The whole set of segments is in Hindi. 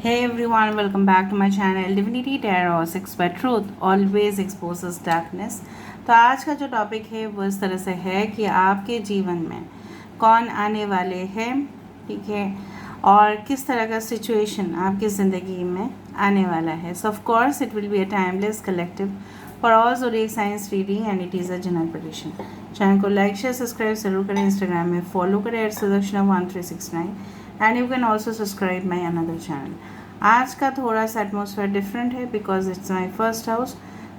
Hey everyone, welcome back to my channel Divinity Tarot 6 by Truth always exposes darkness। तो आज का जो टॉपिक है वो इस तरह से है कि आपके जीवन में कौन आने वाले हैं, ठीक है, और किस तरह का सिचुएशन आपकी ज़िंदगी में आने वाला है। So of course it will be a timeless collective for all zodiac science reading and it is a general prediction. Channel को लाइक शेयर सब्सक्राइब जरूर करें, इंस्टाग्राम में फॉलो करें @sudaksha1369 and you can also subscribe my another channel. आज का थोड़ा सा एटमोसफेयर डिफरेंट है because it's my first house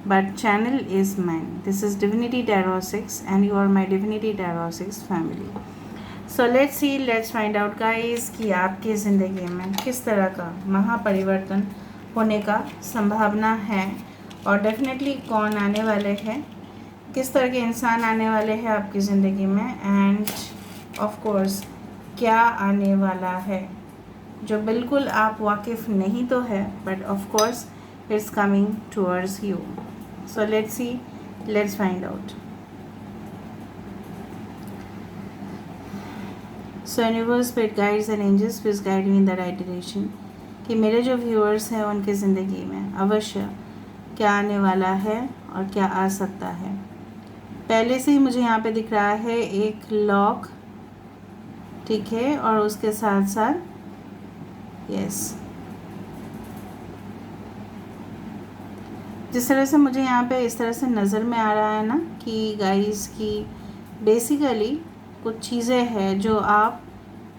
but channel is mine. This is divinity tarot 6 and you are my divinity tarot 6 family. So let's see, let's find out guys कि आपकी ज़िंदगी में किस तरह का महापरिवर्तन होने का संभावना है और डेफिनेटली कौन आने वाले हैं, किस तरह के इंसान आने वाले हैं आपकी ज़िंदगी में, एंड ऑफ कोर्स क्या आने वाला है जो बिल्कुल आप वाकिफ़ नहीं तो है but of course it's coming towards you. So let's see, let's find out. So universe, spirit guides and angels please guide me in the right direction कि मेरे जो व्यूअर्स हैं उनकी ज़िंदगी में अवश्य क्या आने वाला है और क्या आ सकता है। पहले से ही मुझे यहाँ पे दिख रहा है एक लॉक, ठीक है, और उसके साथ साथ यस जिस तरह से मुझे यहाँ पे इस तरह से नज़र में आ रहा है ना कि गाइस की बेसिकली कुछ चीज़ें हैं जो आप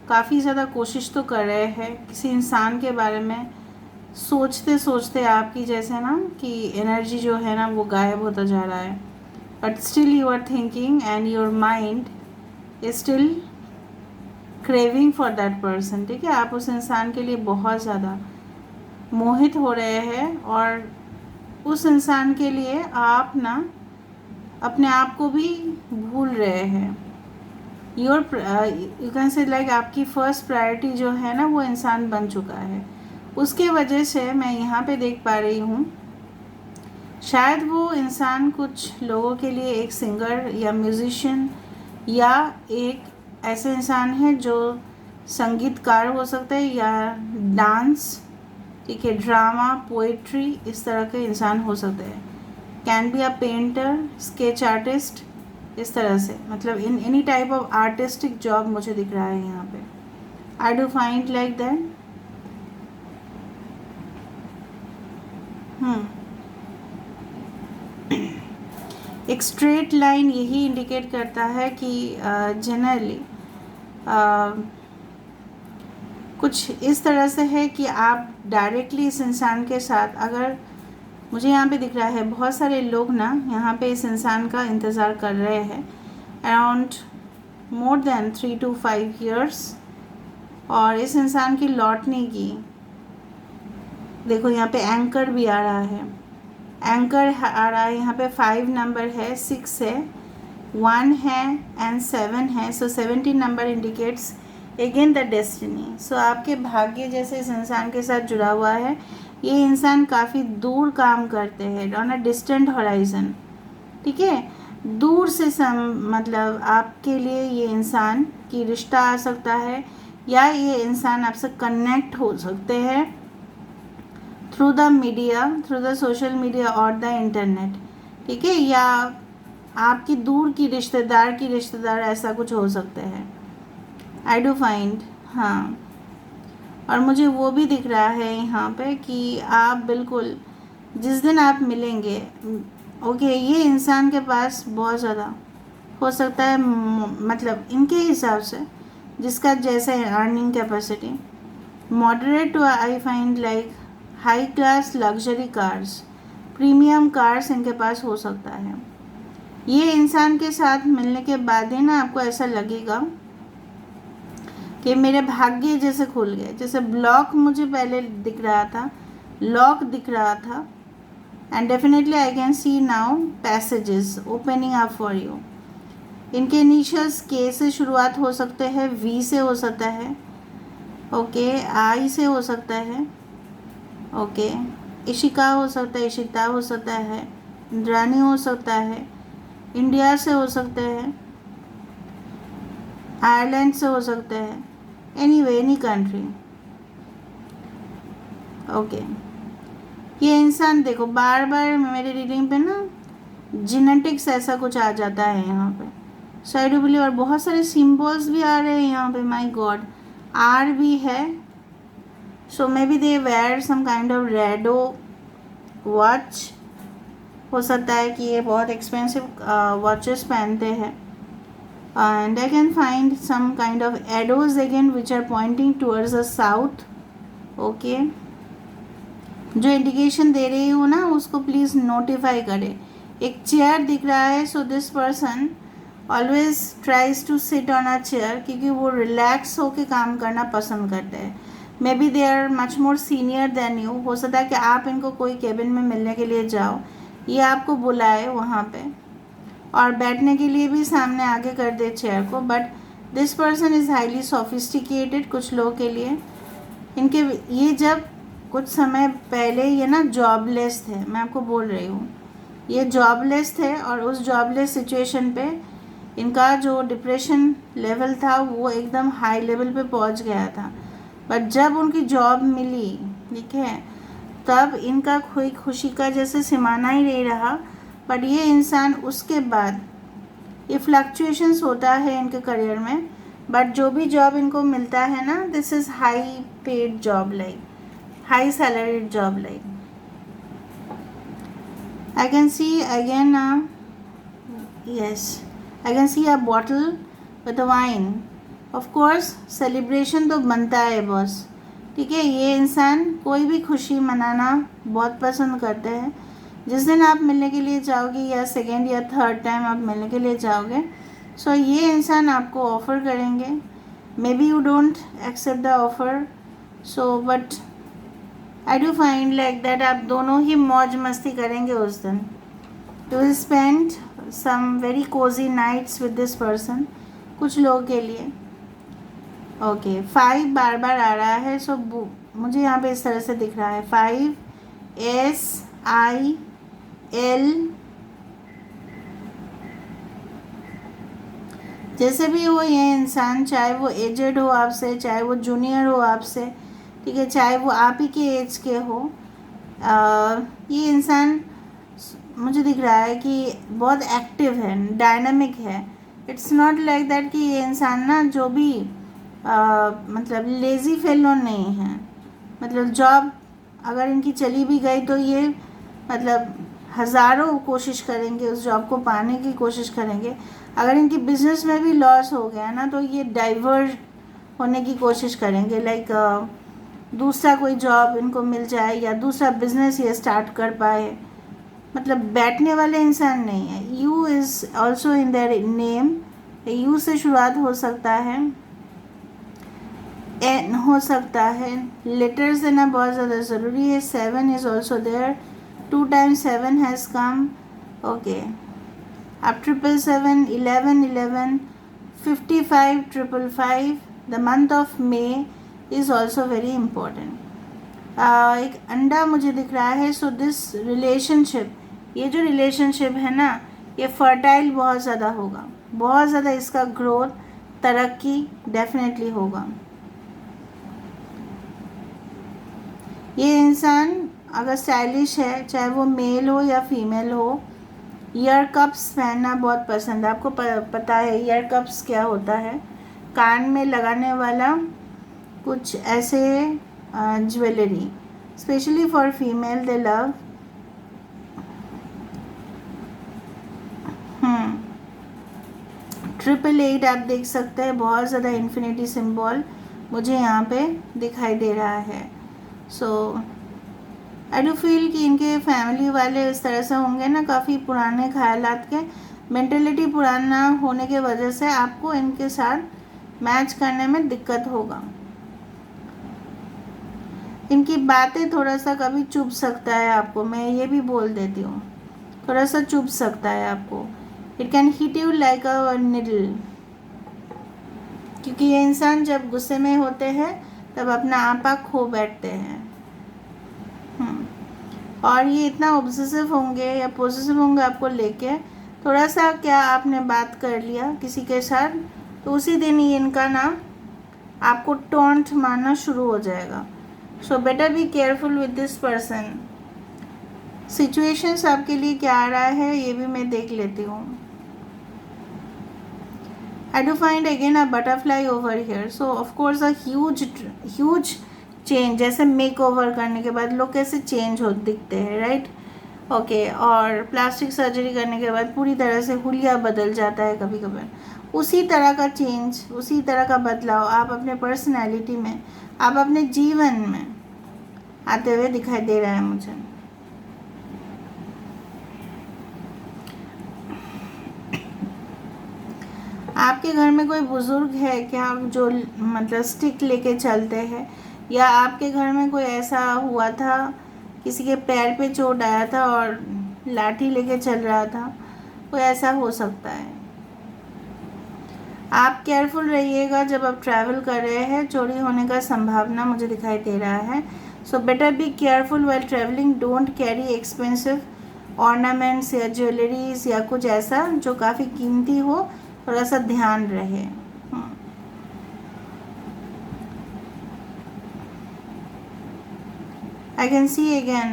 काफ़ी ज़्यादा कोशिश तो कर रहे हैं किसी इंसान के बारे में सोचते सोचते, आपकी जैसे ना कि एनर्जी जो है ना वो गायब होता जा रहा है, but still you are thinking and your mind is still craving for that person, ठीक है। आप उस इंसान के लिए बहुत ज़्यादा मोहित हो रहे हैं और उस इंसान के लिए आप ना अपने आप को भी भूल रहे हैं। यू कैन से लाइक आपकी फर्स्ट प्रायोरिटी जो है ना वो इंसान बन चुका है। उसके वजह से मैं यहाँ पे देख पा रही हूँ शायद वो इंसान कुछ लोगों के लिए एक सिंगर या म्यूजिशियन या एक ऐसे इंसान है जो संगीतकार हो सकता है या डांस, ठीक है, ड्रामा, पोइट्री, इस तरह के इंसान हो सकते हैं। Can be a painter, sketch artist, इस तरह से, मतलब in any type of artistic job मुझे दिख रहा है यहाँ पे। आई डू फाइंड लाइक दैट। एक स्ट्रेट लाइन यही इंडिकेट करता है कि जनरली कुछ इस तरह से है कि आप डायरेक्टली इस इंसान के साथ, अगर मुझे यहाँ पे दिख रहा है बहुत सारे लोग ना यहाँ पे इस इंसान का इंतज़ार कर रहे हैं around more than 3 to 5 years, और इस इंसान की लौटने की, देखो यहाँ पे एंकर भी आ रहा है, एंकर आ रहा है यहाँ पे 5 नंबर है, 6 है, 1 है एंड 7 है। So 17 number indicates again the destiny. So आपके भाग्य जैसे इस इंसान के साथ जुड़ा हुआ है। ये इंसान काफ़ी दूर काम करते हैं, ऑन अ डिस्टेंट हॉराइजन, ठीक है, दूर से मतलब आपके लिए ये इंसान की रिश्ता आ सकता है या ये इंसान आपसे कनेक्ट हो सकते हैं through the media, through the social media और द इंटरनेट, ठीक है, या आपकी दूर की रिश्तेदार ऐसा कुछ हो सकते हैं। आई डू फाइंड, हाँ, और मुझे वो भी दिख रहा है यहाँ पे कि आप बिल्कुल जिस दिन आप मिलेंगे, ओके, ये इंसान के पास बहुत ज़्यादा हो सकता है, मतलब इनके हिसाब से जिसका जैसा है earning capacity, moderate to I find like high class luxury cars, premium cars इनके पास हो सकता है। ये इंसान के साथ मिलने के बाद ही ना आपको ऐसा लगेगा कि मेरे भाग्य जैसे खुल गए, जैसे ब्लॉक मुझे पहले दिख रहा था, लॉक दिख रहा था, and definitely I can see now passages opening up for you. इनके इनिशियल्स के से शुरुआत हो सकते हैं, वी से हो सकता है, ओके, आई से हो सकता है, ओके, इशिका हो सकता है, इशिता हो सकता है, इंद्रानी हो सकता है, इंडिया से हो सकते हैं, आयरलैंड से हो सकते हैं, एनीवे एनी कंट्री। ओके, ये इंसान देखो बार बार मेरे रीडिंग पे ना जेनेटिक्स ऐसा कुछ आ जाता है यहाँ पे, साइड बिलीव, और बहुत सारे सिम्बल्स भी आ रहे हैं यहाँ पे, माय गॉड, आर भी है। So may B they were some kind of Rado watch, हो सकता है कि ये बहुत एक्सपेंसिव वॉचेस पहनते हैं। And I can find some kind of एडोज again which are pointing towards the south. Okay, जो इंडिकेशन दे रही हूँ ना उसको प्लीज़ नोटिफाई करें। एक चेयर दिख रहा है, so this person always tries to sit on a chair, क्योंकि वो रिलैक्स होके काम करना पसंद करते हैं। May be they are much more senior than you, हो सकता है कि आप इनको कोई केबिन में मिलने के लिए जाओ, ये आपको बुलाए वहाँ पे, और बैठने के लिए भी सामने आगे कर दे चेयर को। But this person is highly sophisticated कुछ लोगों के लिए। इनके ये जब कुछ समय पहले ये ना जॉबलेस थे, मैं आपको बोल रही हूँ, ये जॉबलेस थे, और उस जॉबलेस सिचुएशन पे इनका जो डिप्रेशन लेवल था वो एकदम हाई लेवल पे पहुंच गया था। बट जब उनकी जॉब मिली, ठीक है, तब इनका कोई खुशी का जैसे सिमाना ही नहीं रहा। बट ये इंसान उसके बाद, ये फ्लक्चुएशंस होता है इनके करियर में, बट जो भी जॉब इनको मिलता है ना, this is high paid job, like high salaried job, like I can see again, yes, I can see a bottle with a wine. Of course, celebration तो बनता है बॉस, ठीक है। ये इंसान कोई भी खुशी मनाना बहुत पसंद करते हैं। जिस दिन आप मिलने के लिए जाओगे या सेकेंड या थर्ड टाइम आप मिलने के लिए जाओगे, सो ये इंसान आपको ऑफ़र करेंगे। Maybe you don't accept the offer, so but I do find like that आप दोनों ही मौज मस्ती करेंगे उस दिन। You will spend some very cosy nights with this person, कुछ लोगों के लिए। ओके, 5 बार बार आ रहा है, सो मुझे यहाँ पे इस तरह से दिख रहा है 5 SIL। जैसे भी हो ये इंसान, चाहे वो एजेड हो आपसे, चाहे वो जूनियर हो आपसे, ठीक है, चाहे वो आप ही के एज के हो, ये इंसान मुझे दिख रहा है कि बहुत एक्टिव है, डायनामिक है। इट्स नॉट लाइक दैट कि ये इंसान ना जो भी मतलब लेज़ी फेलो नहीं है। मतलब जॉब अगर इनकी चली भी गई तो ये मतलब हज़ारों कोशिश करेंगे उस जॉब को पाने की कोशिश करेंगे। अगर इनकी बिज़नेस में भी लॉस हो गया ना तो ये डाइवर्ट होने की कोशिश करेंगे, लाइक दूसरा कोई जॉब इनको मिल जाए या दूसरा बिजनेस ये स्टार्ट कर पाए। मतलब बैठने वाले इंसान नहीं है। You is also in their name, you से शुरुआत हो सकता है, एन हो सकता है, लेटर्स देना बहुत ज़्यादा ज़रूरी है। 7 is also there, 2 times 7 has come. Okay, अब 777, 1111, 55, 555, the month of May is also very important. एक अंडा मुझे दिख रहा है, सो दिस रिलेशनशिप, ये जो रिलेशनशिप है ना, ये फर्टाइल बहुत ज़्यादा होगा, बहुत ज़्यादा इसका ग्रोथ, तरक्की डेफिनेटली होगा। ये इंसान अगर स्टाइलिश है, चाहे वो मेल हो या फीमेल हो, ईयर कप्स पहनना बहुत पसंद है। आपको पता है ईयर कप्स क्या होता है? कान में लगाने वाला कुछ ऐसे jewellery, specially for female they love. 888 आप देख सकते हैं, बहुत ज़्यादा इन्फिनिटी सिंबल मुझे यहाँ पे दिखाई दे रहा है। सो आई डू फील कि इनके फैमिली वाले इस तरह से होंगे ना, काफ़ी पुराने ख्यालात के, मेंटेलिटी पुराना होने के वजह से आपको इनके साथ मैच करने में दिक्कत होगा। इनकी बातें थोड़ा सा कभी चुभ सकता है आपको, मैं ये भी बोल देती हूँ, थोड़ा सा चुभ सकता है आपको। It can hit you like a needle, क्योंकि ये इंसान जब गुस्से में होते हैं तब अपना आपा खो बैठते हैं। और ये इतना ऑब्सेसिव होंगे या पॉजिटिव होंगे आपको लेके, थोड़ा सा क्या आपने बात कर लिया किसी के साथ तो उसी दिन ही इनका ना आपको टॉन्ट मारना शुरू हो जाएगा। So better be careful with this person. Situations आपके लिए क्या आ रहा है ये भी मैं देख लेती हूँ। I do find again a butterfly over here. So of course a huge change, जैसे मेक ओवर करने के बाद लोग कैसे चेंज हो दिखते हैं, राइट? ओके, और प्लास्टिक सर्जरी करने के बाद पूरी तरह से हुलिया बदल जाता है कभी कभार। उसी तरह का चेंज, उसी तरह का बदलाव आप अपने पर्सनैलिटी में, आप अपने जीवन में आते हुए दिखाई दे रहा है मुझे। आपके घर में कोई बुज़ुर्ग है क्या जो मतलब स्टिक लेके चलते हैं, या आपके घर में कोई ऐसा हुआ था किसी के पैर पे चोट आया था और लाठी लेके चल रहा था, कोई ऐसा हो सकता है। आप केयरफुल रहिएगा जब आप ट्रैवल कर रहे हैं, चोरी होने का संभावना मुझे दिखाई दे रहा है। So better be careful while travelling, don't carry expensive ornaments या ज्वेलरीज या कुछ ऐसा जो काफ़ी कीमती हो, थोड़ा सा ध्यान रहे। I can see again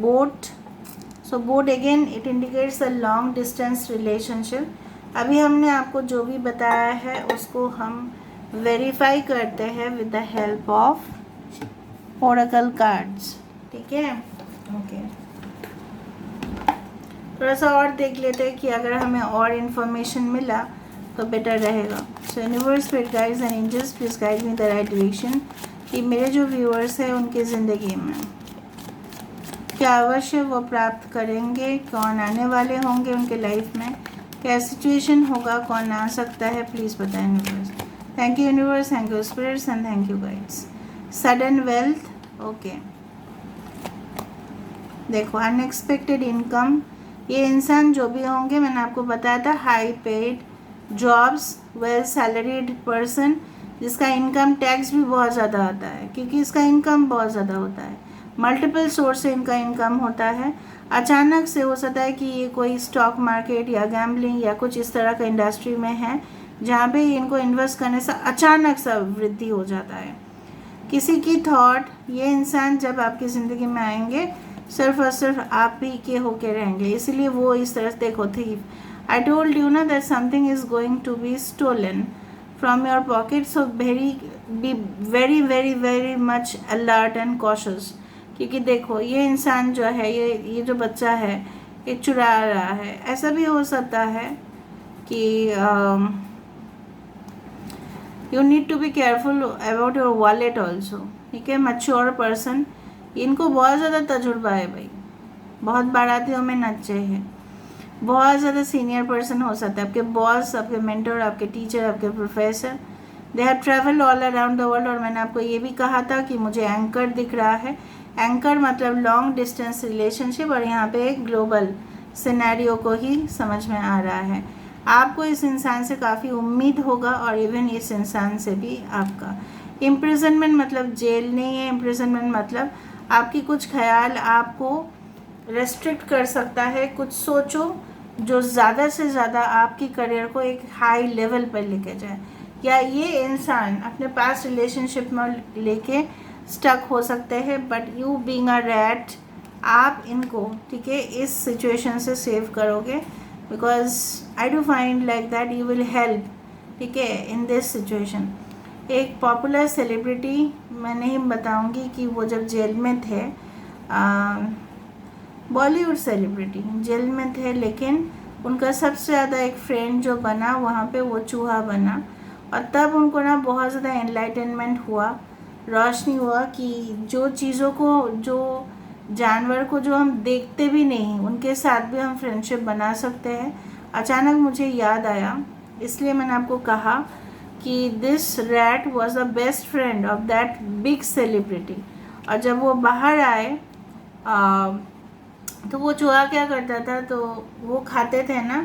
boat. So boat again it indicates a long distance relationship. अभी हमने आपको जो भी बताया है उसको हम वेरीफाई करते हैं with the help of Oracle cards, ठीक है? ओके, थोड़ा सा और देख लेते हैं कि अगर हमें और इन्फॉर्मेशन मिला तो बेटर रहेगा। So universe, spirit guides and angels, please guide me the right direction कि मेरे जो व्यूअर्स हैं उनकी ज़िंदगी में क्या अवश्य वो प्राप्त करेंगे, कौन आने वाले होंगे उनके लाइफ में, क्या सिचुएशन होगा, कौन आ सकता है, प्लीज़ बताएं universe. Thank you universe, thank you spirits and thank you guides. Sudden wealth, okay, देखो अनएक्सपेक्टेड इनकम, ये इंसान जो भी होंगे मैंने आपको बताया था high paid jobs, well salaried person जिसका इनकम टैक्स भी बहुत ज़्यादा आता है क्योंकि इसका इनकम बहुत ज़्यादा होता है, मल्टीपल सोर्स से इनका इनकम होता है। अचानक से हो सकता है कि ये कोई स्टॉक मार्केट या गैम्बलिंग या कुछ इस तरह का इंडस्ट्री में है जहाँ पे इनको इन्वेस्ट करने से अचानक सा वृद्धि हो जाता है। किसी की थॉट, ये इंसान जब आपकी ज़िंदगी में आएंगे सिर्फ और सिर्फ आप ही के होके रहेंगे, इसलिए वो इस तरह से देखो थीफ। आई टोल्ड यू ना that something is going to be stolen from your pocket, so be very very very much alert and cautious, क्योंकि देखो ये इंसान जो है, ये जो बच्चा है ये चुरा रहा है। ऐसा भी हो सकता है कि you need to be careful about your wallet also, ठीक है? मैच्योर पर्सन, इनको बहुत ज़्यादा तजुर्बा है भाई, बहुत बारातियों में नचे हैं, बहुत ज़्यादा सीनियर पर्सन हो सकता है, आपके बॉस, आपके मेंटर, आपके टीचर, आपके professor. They have travel all around the world. और मैंने आपको ये भी कहा था कि मुझे एंकर दिख रहा है, एंकर मतलब लॉन्ग डिस्टेंस रिलेशनशिप, और यहाँ पे एक ग्लोबल सिनेरियो को ही समझ में आ रहा है। आपको इस इंसान से काफ़ी उम्मीद होगा और इवन इस इंसान से भी आपका। इम्प्रिजनमेंट मतलब जेल नहीं है, इम्प्रिजनमेंट मतलब आपकी कुछ ख्याल आपको रेस्ट्रिक्ट कर सकता है, कुछ सोचो जो ज़्यादा से ज़्यादा आपकी करियर को एक हाई लेवल पर लेके जाए, या ये इंसान अपने पास रिलेशनशिप में लेके स्टक हो सकते हैं, but you being a rat आप इनको, ठीक है, इस सिचुएशन से सेव करोगे, because I do find like that you will help, ठीक है, इन दिस सिचुएशन। एक पॉपुलर सेलिब्रिटी, मैं नहीं बताऊंगी कि वो जब जेल में थे, बॉलीवुड सेलिब्रिटी जेल में थे, लेकिन उनका सबसे ज़्यादा एक फ्रेंड जो बना वहाँ पे वो चूहा बना, और तब उनको ना बहुत ज़्यादा एनलाइटनमेंट हुआ, रोशनी हुआ कि जो चीज़ों को, जो जानवर को जो हम देखते भी नहीं उनके साथ भी हम फ्रेंडशिप बना सकते हैं। अचानक मुझे याद आया, इसलिए मैंने आपको कहा कि this rat was the best friend of that big celebrity. और जब वो बाहर आए तो वो चूहा क्या करता था, तो वो खाते थे ना,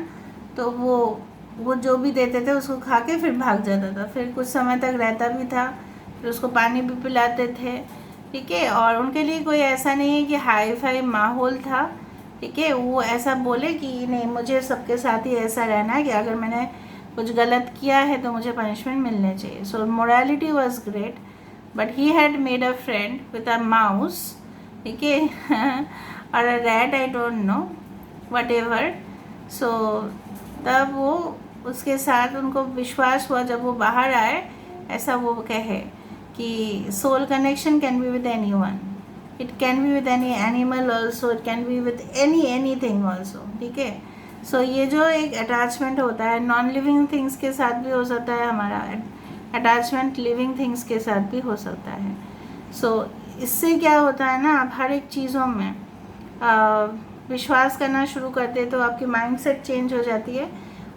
तो वो जो भी देते थे उसको खा के फिर भाग जाता था, फिर कुछ समय तक रहता भी था, फिर उसको पानी भी पिलाते थे, ठीक है। और उनके लिए कोई ऐसा नहीं है कि हाई फाई माहौल था, ठीक है। वो ऐसा बोले कि नहीं मुझे सबके साथ ही ऐसा रहना है कि अगर मैंने कुछ गलत किया है तो मुझे पनिशमेंट मिलने चाहिए। So morality was great, but he had made a friend with a mouse, ठीक है, or a rat, I don't know, whatever. So तब वो उसके साथ उनको विश्वास हुआ जब वो बाहर आए, ऐसा वो कहे कि soul connection can be with anyone, it can be with any animal also, it can be with anything also, ठीक है. सो ये जो एक अटैचमेंट होता है नॉन लिविंग थिंग्स के साथ भी हो सकता है, हमारा अटैचमेंट लिविंग थिंग्स के साथ भी हो सकता है. सो इससे क्या होता है ना, आप हर एक चीज़ों में विश्वास करना शुरू करते तो आपकी माइंडसेट चेंज हो जाती है,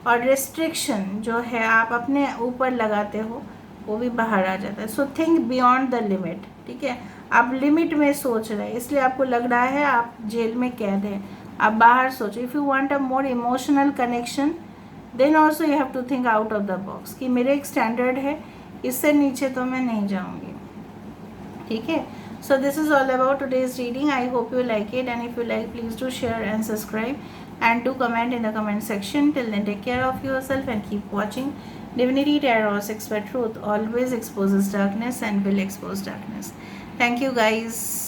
और रिस्ट्रिक्शन जो है आप अपने ऊपर लगाते हो वो भी बाहर आ जाता है. So think beyond the limit, ठीक है. आप लिमिट में सोच रहे हैं, इसलिए आपको लग रहा है आप जेल में कैद हैं. आप बाहर सोचो. If you want a more emotional connection then also you have to think out of the box कि मेरे एक स्टैंडर्ड है, इससे नीचे तो मैं नहीं जाऊँगी, ठीक है. So this is all about today's reading. I hope you like it, and if you like, please do share and subscribe, and do comment in the comment section. Till then, take care of yourself and keep watching Divinity Tarot Expert Truth always exposes darkness and will expose darkness. Thank you guys.